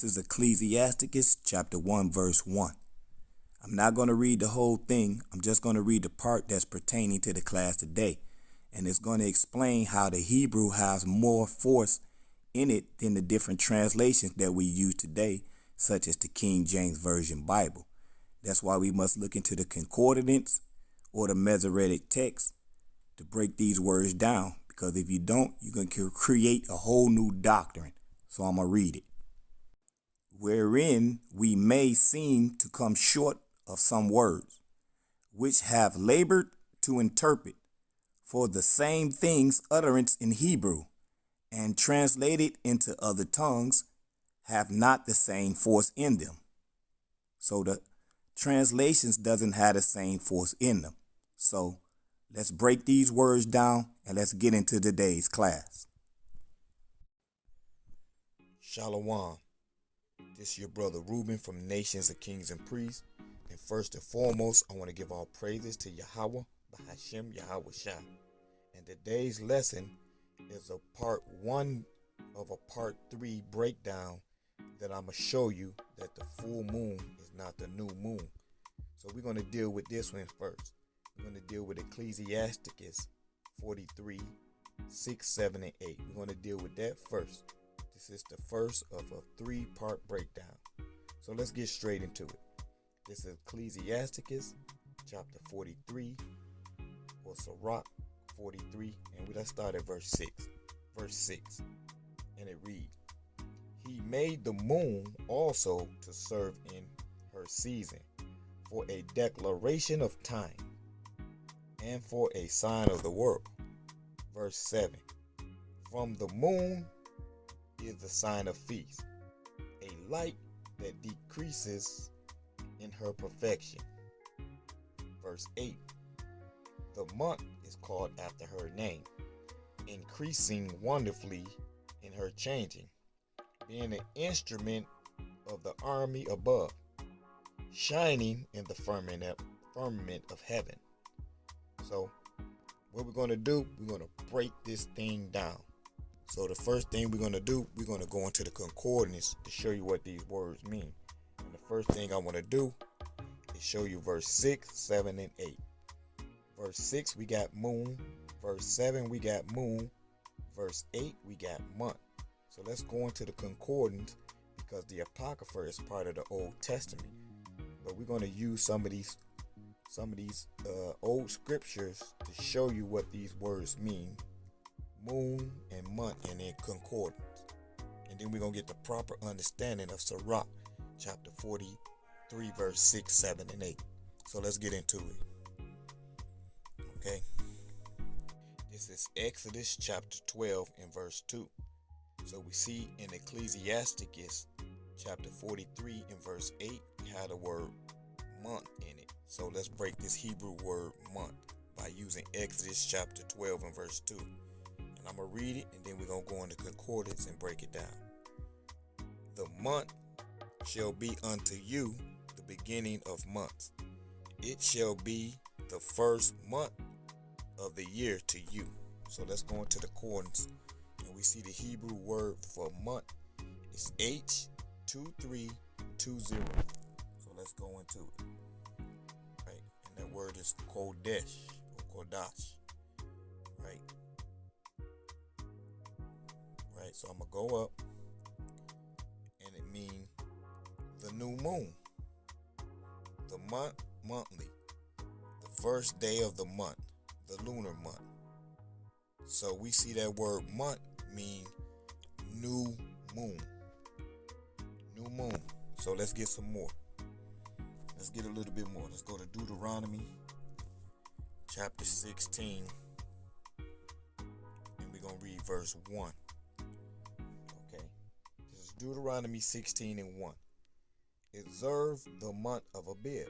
This is Ecclesiasticus chapter 1 verse 1. I'm not going to read the whole thing. I'm just going to read the part that's pertaining to the class today. And it's going to explain how the Hebrew has more force in it than the different translations that we use today, such as the King James Version Bible. That's why we must look into the concordance or the Masoretic text to break these words down. Because if you don't, you're going to create a whole new doctrine. So I'm going to read it. Wherein we may seem to come short of some words, which have labored to interpret for the same thing's utterance in Hebrew, and translated into other tongues, have not the same force in them. So the translations doesn't have the same force in them. So let's break these words down and let's get into today's class. Shalom. This is your brother Reuben from Nations of Kings and Priests. And first and foremost, I want to give all praises to Yahweh, Bahashem Yahweh Shah. And today's lesson is a part 1 of a part 3 breakdown that I'm going to show you that the full moon is not the new moon. So we're going to deal with this one first. We're going to deal with Ecclesiasticus 43, 6, 7, and 8. We're going to deal with that first. This is the first of a 3-part breakdown. So let's get straight into it. This is Ecclesiasticus chapter 43, or Sirach 43, and let's start at verse 6. Verse 6, and it reads, He made the moon also to serve in her season, for a declaration of time, and for a sign of the world. Verse 7, From the moon is the sign of feast, a light that decreases in her perfection. Verse 8, the month is called after her name, increasing wonderfully in her changing, being an instrument of the army above, shining in the firmament of heaven. So what we're going to do, we're going to break this thing down. So the first thing we're going to do, we're going to go into the concordance to show you what these words mean. And the first thing I want to do is show you verse 6, 7, and 8. Verse 6, we got moon. Verse 7, we got moon. Verse 8, we got month. So let's go into the concordance because the Apocrypha is part of the Old Testament. But we're going to use some of these old scriptures to show you what these words mean. Moon and month and then concordance. And then we're going to get the proper understanding of Sirach chapter 43 verse 6, 7, and 8. So let's get into it. Okay. This is Exodus chapter 12 and verse 2. So we see in Ecclesiasticus chapter 43 and verse 8, we have the word month in it. So let's break this Hebrew word month by using Exodus chapter 12 and verse 2. And I'm going to read it, and then we're going to go into concordance and break it down. The month shall be unto you the beginning of months. It shall be the first month of the year to you. So let's go into the concordance, and we see the Hebrew word for month is H2320. So let's go into it. Right, and that word is Kodesh or Kodash. Right. Right, so I'm going to go up, and it means the new moon, the month, monthly, the first day of the month, the lunar month. So we see that word month mean new moon, new moon. So let's get some more. Let's get a little bit more. Let's go to Deuteronomy chapter 16, and we're going to read verse 1. Deuteronomy 16 and 1. Observe the month of Abib,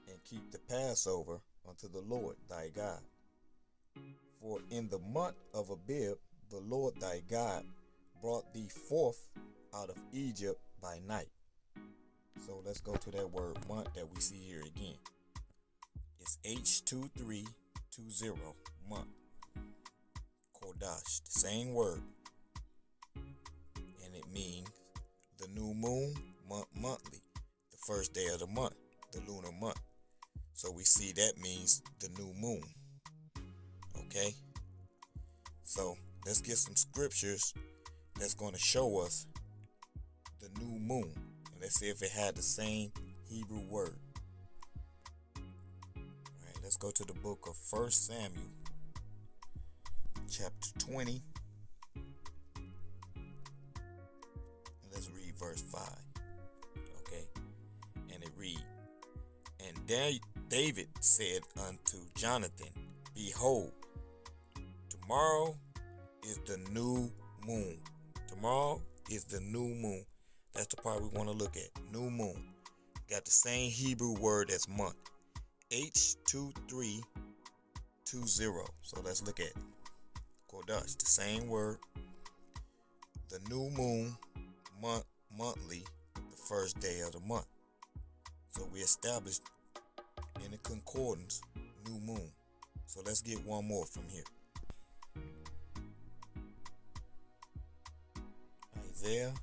and keep the Passover unto the Lord thy God. For in the month of Abib the Lord thy God brought thee forth out of Egypt by night. So let's go to that word month that we see here again. It's H2320, month. Kodash, the same word. And it means the new moon, monthly, the first day of the month, the lunar month. So we see that means the new moon. Okay? So let's get some scriptures that's going to show us the new moon. And let's see if it had the same Hebrew word. Alright, let's go to the book of 1 Samuel, chapter 20. And let's read verse 5. Okay? And it read, And David said unto Jonathan, Behold, tomorrow is the new moon. Tomorrow is the new moon. That's the part we want to look at. New moon. Got the same Hebrew word as month. H2320. So let's look at it. Kodash, the same word. The new moon, monthly, the first day of the month. So we established in the concordance, new moon. So let's get one more from here. Isaiah,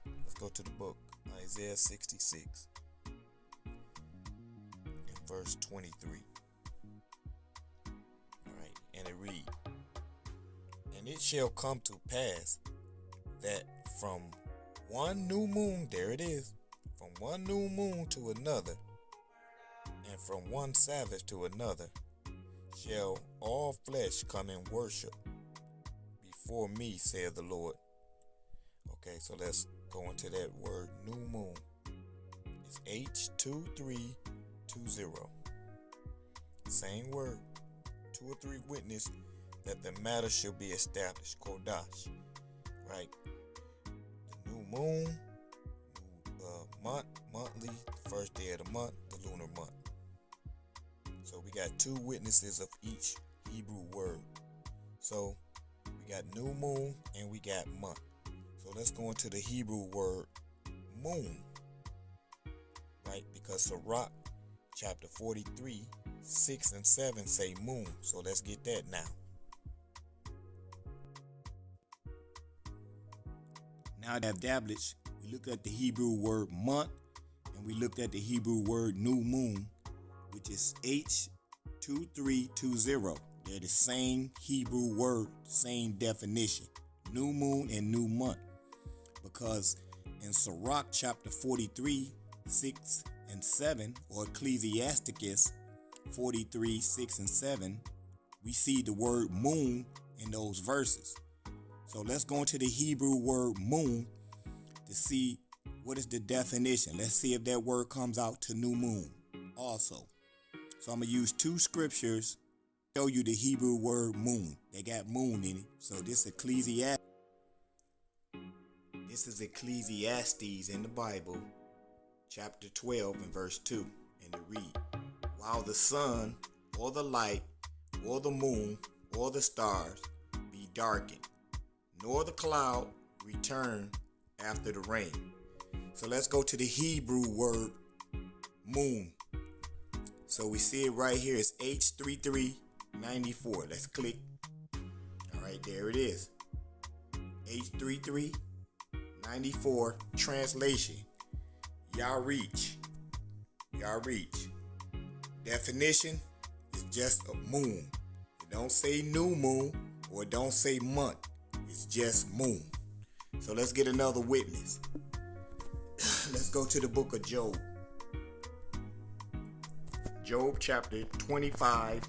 let's go to the book, Isaiah 66, and verse 23. Alright, and it reads, And it shall come to pass that from one new moon, there it is, from one new moon to another, and from one Sabbath to another, shall all flesh come and worship before me, saith the Lord. Okay, so let's go into that word, new moon. It's H2320. Same word. 2 or 3 witness that the matter shall be established. Kodash. Right? The new moon, new monthly, the first day of the month, the lunar month. So we got 2 witnesses of each Hebrew word. So we got new moon and we got month. So let's go into the Hebrew word moon, right? Because Sirach chapter 43, 6 and 7 say moon. So let's get that now. Now that I've established, we looked at the Hebrew word month and we looked at the Hebrew word new moon, which is H2320. They're the same Hebrew word, same definition, new moon and new month. Because in Sirach chapter 43, 6 and 7, or Ecclesiasticus 43, 6 and 7, we see the word moon in those verses. So let's go into the Hebrew word moon to see what is the definition. Let's see if that word comes out to new moon also. So I'm going to use 2 scriptures to show you the Hebrew word moon. They got moon in it. So this is Ecclesiastes in the Bible, chapter 12 and verse 2. And it reads, While the sun or the light or the moon or the stars be darkened, nor the cloud return after the rain. So let's go to the Hebrew word moon. So we see it right here. It's H3394. Let's click. All right, there it is. H3394 translation. Y'all reach. Definition is just a moon. It don't say new moon or it don't say month. It's just moon. So let's get another witness. Let's go to the book of Job. Job chapter 25.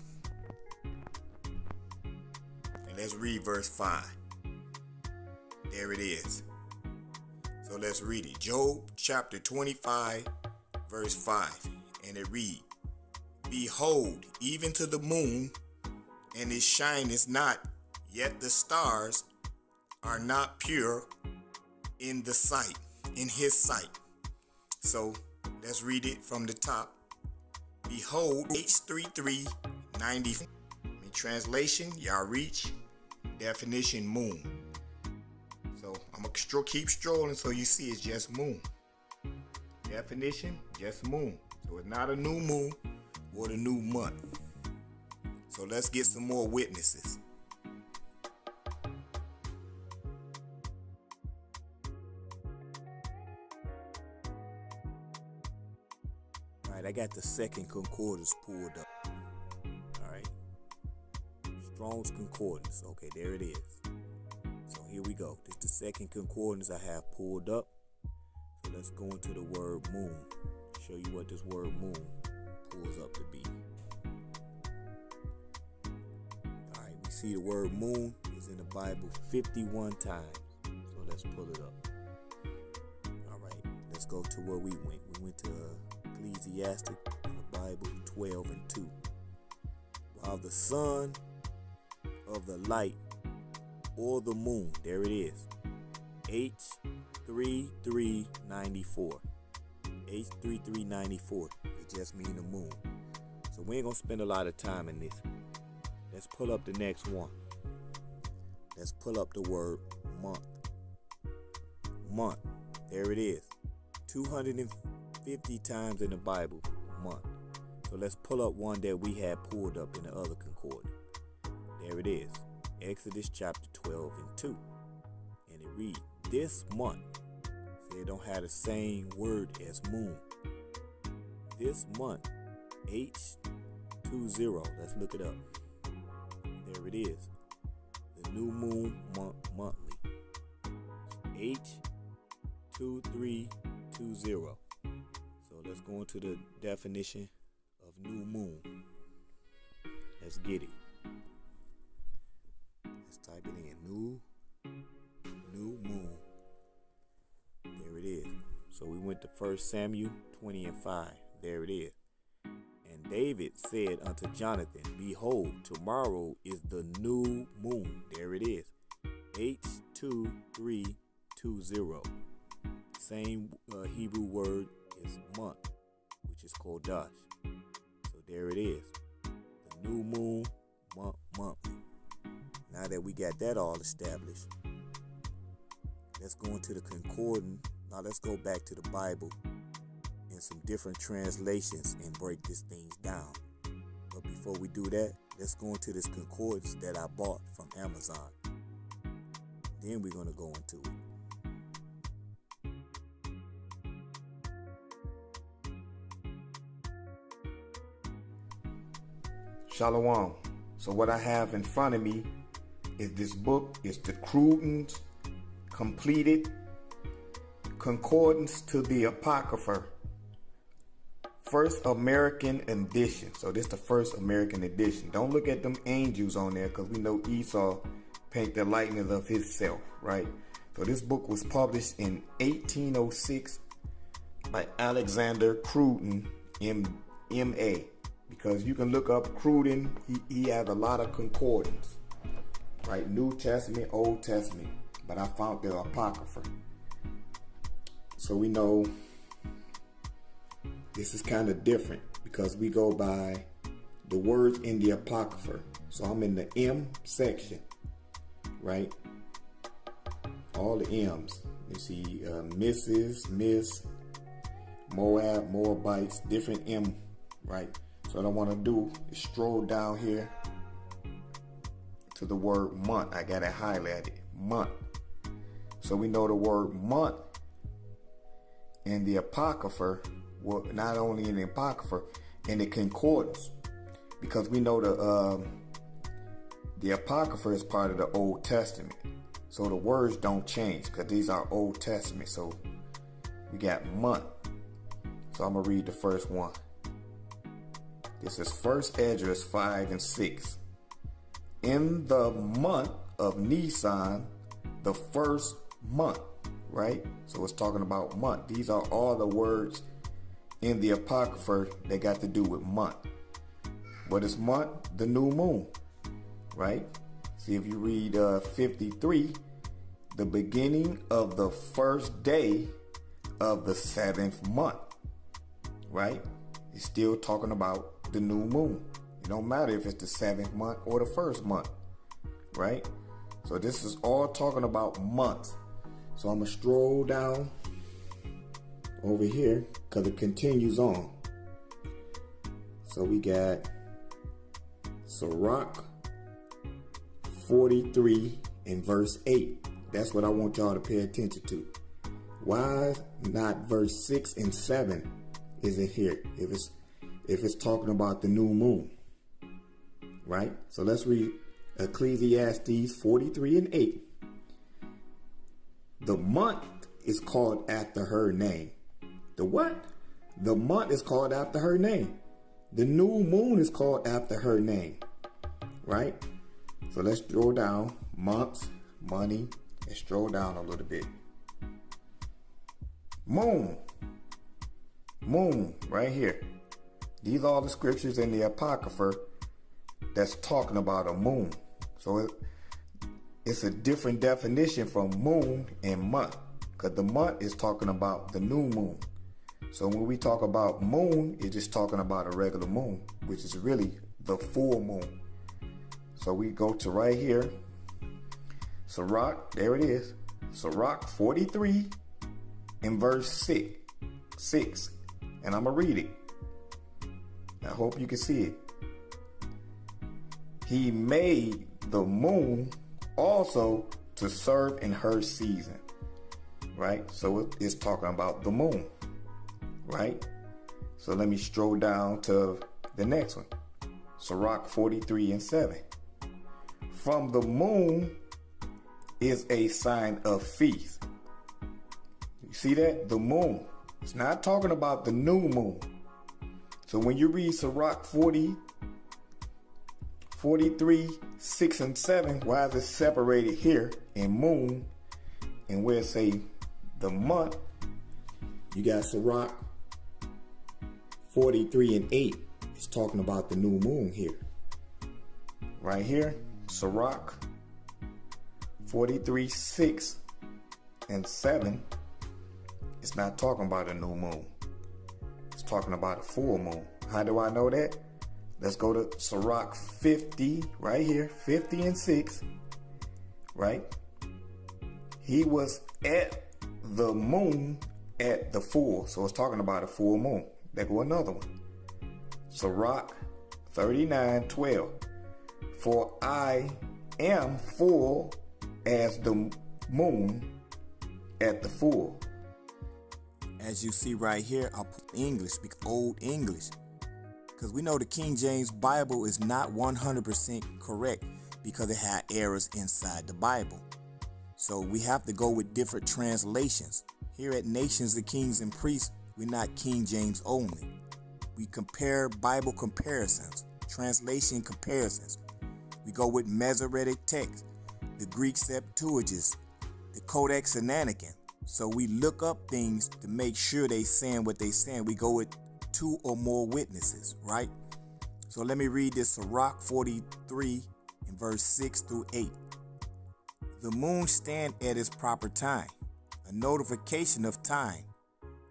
And let's read verse 5. There it is. So let's read it. Job chapter 25, verse 5. And it reads, Behold, even to the moon, and it shineth not, yet the stars are not pure in the sight, in his sight. So let's read it from the top. Behold, H3390. In translation, y'all reach. Definition, moon. So I'm going to keep strolling so you see it's just moon. Definition, just moon. So it's not a new moon or the new month. So let's get some more witnesses. I got the second concordance pulled up. All right. Strong's concordance. Okay, there it is. So here we go. This is the second concordance I have pulled up. So let's go into the word moon. Show you what this word moon pulls up to be. All right, we see the word moon is in the Bible 51 times. So let's pull it up. All right, let's go to where we went. We went to Ecclesiasticus in the Bible 12 and 2. While the sun of the light or the moon, there it is, H3394. H3394. It just means the moon. So we ain't gonna spend a lot of time in this. Let's pull up the next one. Let's pull up the word month. Month. There it is. 250 times in the Bible, month. So let's pull up one that we had pulled up in the other concordance. There it is. Exodus chapter 12 and 2. And it reads, this month. See, it don't have the same word as moon. This month, H20. Let's look it up. There it is. The new moon monthly. H2320. So let's go into the definition of new moon. Let's get it. Let's type it in. New moon. There it is. So we went to 1 Samuel 20 and 5. There it is. And David said unto Jonathan, behold, tomorrow is the new moon. There it is. H2320. Same Hebrew word is month, which is kodash. So there it is. The new moon monthly. Now that we got that all established, let's go into the concordance. Now let's go back to the Bible and some different translations and break this thing down. But before we do that, let's go into this concordance that I bought from Amazon. Then we're going to go into it. Shalom. So what I have in front of me is this book. It's the Cruden's Completed Concordance to the Apocrypha, First American Edition. So this is the first American edition. Don't look at them angels on there, because we know Esau painted the likeness of himself, right? So this book was published in 1806 by Alexander Cruden, M.A. Because you can look up Cruden, he has a lot of concordance, right? New Testament, Old Testament. But I found the Apocrypha. So we know this is kind of different because we go by the words in the Apocrypha. So I'm in the M section, right? All the M's. You see Mrs., Miss, Moab, Moabites, different M, right? So what I want to do is stroll down here to the word month. I got it highlighted, month. So we know the word month in the Apocrypha, well, not only in the Apocrypha, in the concordance, because we know the Apocrypha is part of the Old Testament. So the words don't change because these are Old Testament. So we got month. So I'm going to read the first one. This is 1 Esdras 5 and 6. In the month of Nisan, the first month, right? So it's talking about month. These are all the words in the Apocrypha that got to do with month. What is month? The new moon, right? See, if you read 53, the beginning of the first day of the 7th month, right? It's still talking about the new moon. It don't matter if it's the 7th month or the 1st month, right? So this is all talking about months. So I'm going to stroll down over here because it continues on. So we got Sirach 43 and verse 8. That's what I want y'all to pay attention to. Why not verse 6 and 7 isn't here? If it's if it's talking about the new moon, right? So let's read Ecclesiastes 43 and 8. The month is called after her name. The what? The month is called after her name. The new moon is called after her name, right? So let's scroll down. Months, money, and scroll down a little bit. Moon, right here. These are the scriptures in the Apocrypha that's talking about a moon. So it's a different definition from moon and month, because the month is talking about the new moon. So when we talk about moon, it's just talking about a regular moon, which is really the full moon. So we go to right here, Sirach, there it is, Sirach 43 and verse 6. And I'm going to read it. I hope you can see it. He made the moon also to serve in her season, right? So it's talking about the moon, right? So let me scroll down to the next one. Sirach 43 and 7. From the moon is a sign of feast. You see that? The moon. It's not talking about the new moon. So when you read Sirach 43, 6 and 7, why is it separated here in moon and where it say the month? You got Sirach 43 and 8. It's talking about the new moon here. Right here, Sirach 43, 6 and 7. It's not talking about a new moon. It's talking about a full moon. How do I know that? Let's go to Sirach 50, right here, 50 and 6, right? He was at the moon at the full. So it's talking about a full moon. There go another one. Sirach 39, 12. For I am full as the moon at the full. As you see right here, I'll put English, Old English. Because we know the King James Bible is not 100% correct because it had errors inside the Bible. So we have to go with different translations. Here at Nations of Kings and Priests, we're not King James only. We compare Bible comparisons, translation comparisons. We go with Masoretic text, the Greek Septuagint, the Codex Sinaiticus. So we look up things to make sure they saying what they saying. We go with 2 or more witnesses, right? So let me read this Sirach 43 in verse 6 through 8. The moon stand at its proper time, a notification of time,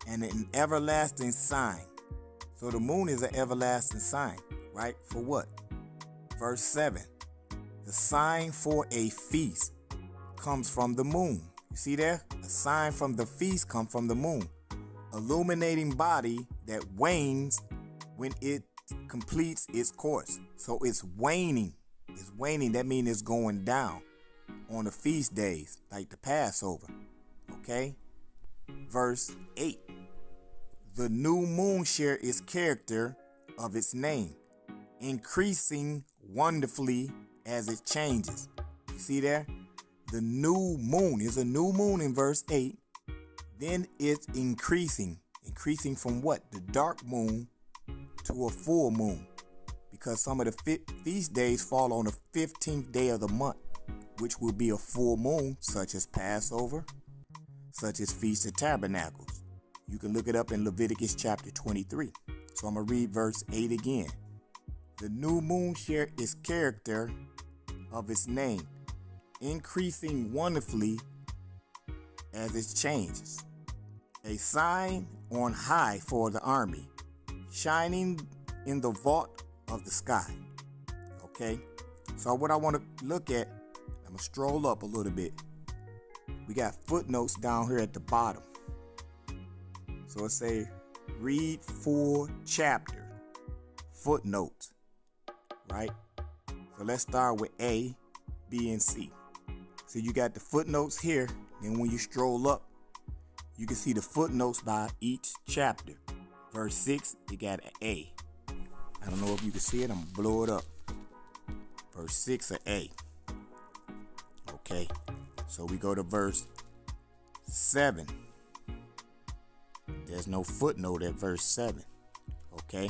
and an everlasting sign. So the moon is an everlasting sign, right? For what? Verse 7. The sign for a feast comes from the moon. You see there? A sign from the feast comes from the moon. Illuminating body that wanes when it completes its course. So it's waning. It's waning. That means it's going down on the feast days, like the Passover. Okay? Verse 8. The new moon share its character of its name, increasing wonderfully as it changes. You see there? The new moon is a new moon in verse 8. Then it's increasing. Increasing from what? The dark moon to a full moon. Because some of the feast days fall on the 15th day of the month, which will be a full moon, such as Passover, such as Feast of Tabernacles. You can look it up in Leviticus chapter 23. So I'm going to read verse 8 again. The new moon share its character of its name, increasing wonderfully as it changes. A sign on high for the army, shining in the vault of the sky. Okay, so what I want to look at, I'm going to stroll up a little bit. We got footnotes down here at the bottom. So it say, read full chapter, footnotes, right? So let's start with A, B, and C. So you got the footnotes here. Then when you stroll up, you can see the footnotes by each chapter. Verse 6, you got an A. I don't know if you can see it. I'm going to blow it up. Verse 6 of A. Okay. So we go to verse 7. There's no footnote at verse 7. Okay.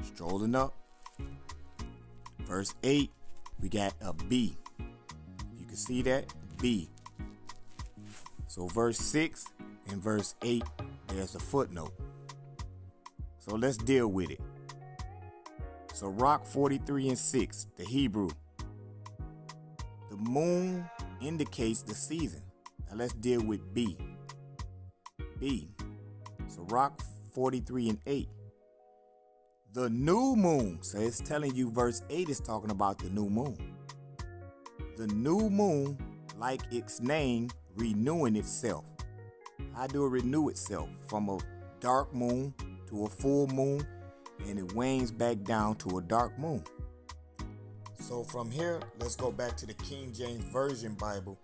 Strolling up. Verse 8. We got a B. You can see that? B. So verse 6 and verse 8, there's a footnote. So let's deal with it. Sirach 43 and 6, the Hebrew. The moon indicates the season. Now let's deal with B. B. Sirach 43 and 8. The new moon. So it's telling you verse 8 is talking about the new moon. The new moon, like its name, renewing itself. How do it renew itself? From a dark moon to a full moon, and it wanes back down to a dark moon. So from here, let's go back to the King James Version Bible,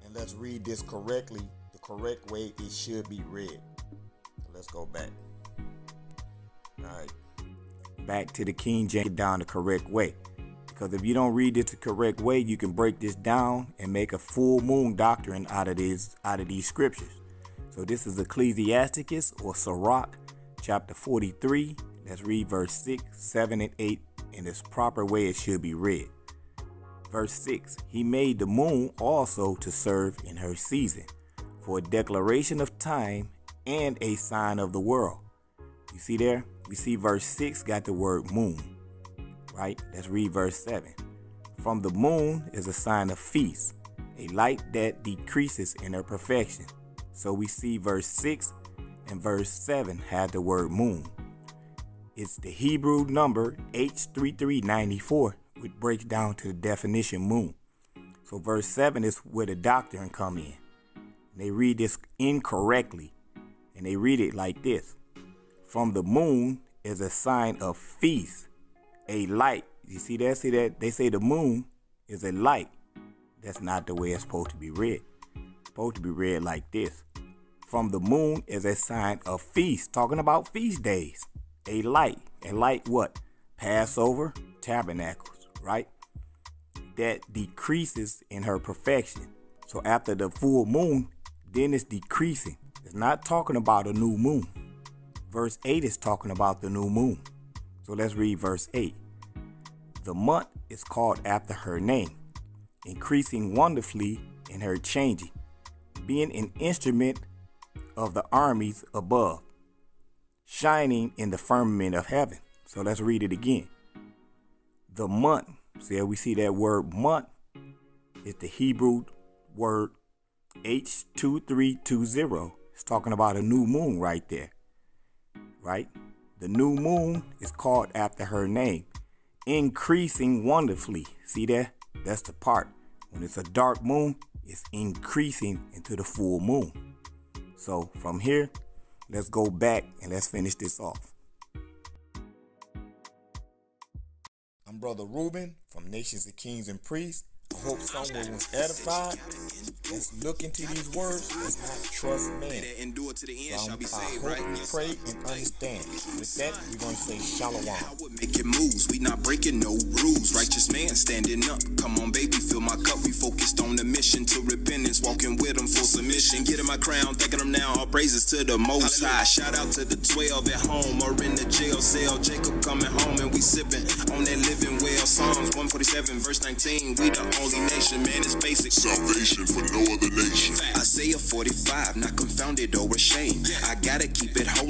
and let's read this correctly, the correct way it should be read. So let's go back. All right. Back to the King James, down the correct way. Because if you don't read it the correct way, you can break this down and make a full moon doctrine out of these scriptures. So this is Ecclesiasticus or Sirach chapter 43. Let's read verse 6, 7, and 8 in its proper way it should be read. Verse 6, he made the moon also to serve in her season, for a declaration of time and a sign of the world. You see there? We see verse 6 got the word moon. Right? Let's read verse 7. From the moon is a sign of feast, a light that decreases in her perfection. So we see verse 6 and verse 7 have the word moon. It's the Hebrew number H3394, which breaks down to the definition moon. So verse 7 is where the doctrine come in. And they read this incorrectly, and they read it like this. From the moon is a sign of feast, a light. You see that? See that? They say the moon is a light. That's not the way it's supposed to be read. It's supposed to be read like this. From the moon is a sign of feast. Talking about feast days. A light. A light what? Passover, tabernacles, right? That decreases in her perfection. So after the full moon, then it's decreasing. It's not talking about a new moon. Verse 8 is talking about the new moon. So let's read verse 8. The month is called after her name, increasing wonderfully in her changing, being an instrument of the armies above, shining in the firmament of heaven. So let's read it again. The month, see, we see that word month is the Hebrew word H2320. It's talking about a new moon right there, right? The new moon is called after her name, increasing wonderfully. See that? That's the part. When it's a dark moon, it's increasing into the full moon. So from here, let's go back and let's finish this off. I'm Brother Reuben from Nations of Kings and Priests. I hope someone was edified. Let's look into these words. Let's not trust man. So I hope you pray and understand. With that, we're going to say shalom. Making moves, we not breaking no rules. Righteous man standing up. Come on, baby, fill my cup. We focused on the mission to repentance, walking with them full submission. Getting my crown, thanking them now. All praises to the Most High. Shout out to the 12 at home or in the jail cell. Jacob coming home and we sipping on that living well. Psalms 147 verse 19. We the only nation, man, it's basic. Salvation for no other nation. Isaiah 45, not confounded or ashamed. I gotta keep it holy.